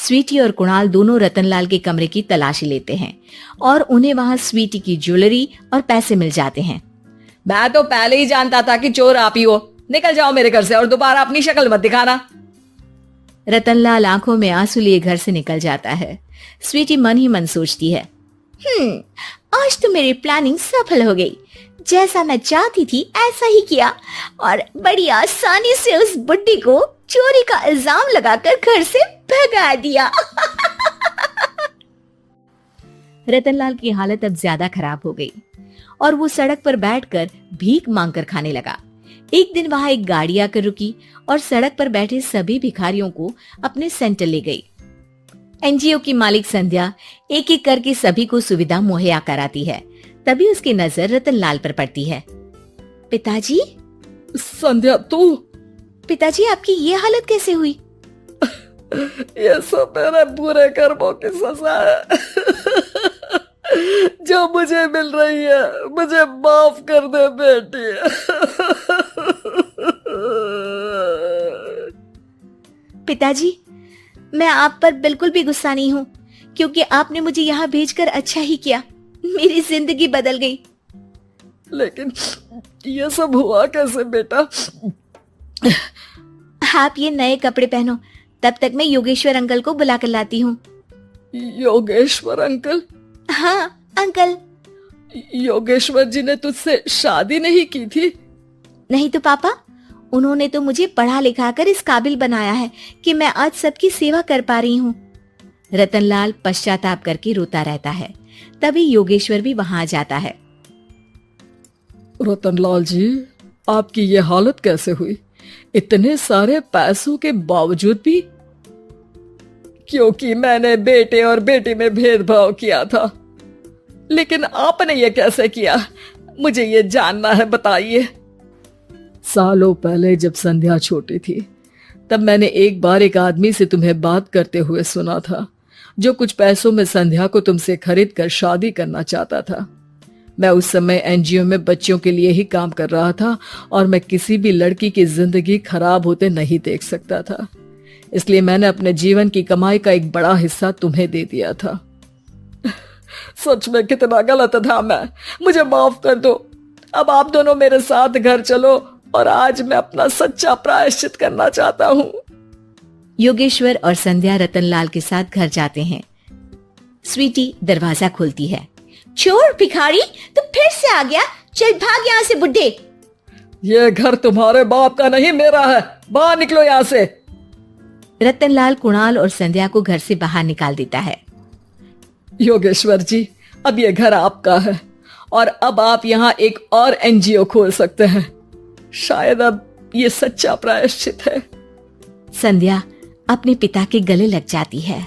स्वीटी और कुणाल दोनों रतनलाल के कमरे की तलाशी लेते हैं और उन्हें वहां स्वीटी की ज्वेलरी और पैसे मिल जाते हैं। मैं तो पहले ही जानता था कि चोर आप ही हो। निकल जाओ मेरे घर से और दोबारा अपनी शक्ल मत दिखाना। रतनलाल आंखों में आंसू लिए घर से निकल जाता है। स्वीटी मन ही मन सोचती है, आज तो मेरी प्लानिंग सफल हो गई। जैसा मैं चाहती थी ऐसा ही किया और बड़ी आसानी से उस बुड्ढी को चोरी का इल्जाम लगाकर घर से भगा दिया। रतनलाल की हालत अब ज्यादा खराब हो गई और वो सड़क पर बैठकर भीख मांगकर खाने लगा। एक दिन वहां एक गाड़ी आकर रुकी और सड़क पर बैठे सभी भिखारियों को अपने सेंटर ले गई। एनजीओ की मालिक संध्या एक एक करके सभी को सुविधा मुहैया कराती है। तभी उसकी नजर रतनलाल पर पड़ती है। पिताजी। संध्या तू? पिताजी आपकी ये हालत कैसे हुई? ये सब मेरे बुरे कर्मों की सजा है जो मुझे मिल रही है। मुझे माफ कर दे बेटी। पिताजी, मैं आप पर बिल्कुल भी गुस्सा नहीं हूँ, क्योंकि आपने मुझे यहाँ भेजकर अच्छा ही किया। मेरी जिंदगी बदल गई। लेकिन ये सब हुआ कैसे बेटा? आप ये नए कपड़े पहनो, तब तक मैं योगेश्वर अंकल को बुला कर लाती हूँ। योगेश्वर अंकल? हाँ अंकल। योगेश्वर जी ने तुझसे शादी नहीं की थी? नहीं तो पापा, उन्होंने तो मुझे पढ़ा लिखा कर इस काबिल बनाया है कि मैं आज सबकी सेवा कर पा रही हूँ। रतनलाल पश्चाताप करके रोता रहता है। तभी योगेश्वर भी वहां आ जाता है। रतनलाल जी, आपकी ये हालत कैसे हुई? इतने सारे पैसों के बावजूद भी? क्योंकि मैंने बेटे और बेटी में भेदभाव किया था। लेकिन आपने ये कैसे किया? मुझे ये जानना है, बताइए। सालों पहले जब संध्या छोटी थी, तब मैंने एक बार एक आदमी से तुम्हें बात करते हुए सुना था, जो कुछ पैसों में संध्या को तुमसे खरीद कर शादी करना चाहता था। मैं उस समय एनजीओ में बच्चों के लिए ही काम कर रहा था और मैं किसी भी लड़की की जिंदगी खराब होते नहीं देख सकता था। इसलिए मैंने अपने जीवन की कमाई का एक बड़ा हिस्सा तुम्हें दे दिया था। सच में कितना गलत था मैं। मुझे माफ कर दो। अब आप दोनों मेरे साथ घर चलो और आज मैं अपना सच्चा प्रायश्चित करना चाहता हूँ। योगेश्वर और संध्या रतनलाल के साथ घर जाते हैं। स्वीटी दरवाजा खोलती है। चोर भिखारी, तू फिर से आ गया? चल भाग यहाँ से बुड्ढे। ये घर तुम्हारे बाप का नहीं, मेरा है। बाहर निकलो यहाँ से। रतनलाल कुणाल और संध्या को घर से बाहर निकाल देता है। योगेश्वर जी, अब ये घर आपका है और अब आप यहाँ एक और एनजीओ खोल सकते हैं। शायद अब ये सच्चा प्रायश्चित है। संध्या अपने पिता के गले लग जाती है।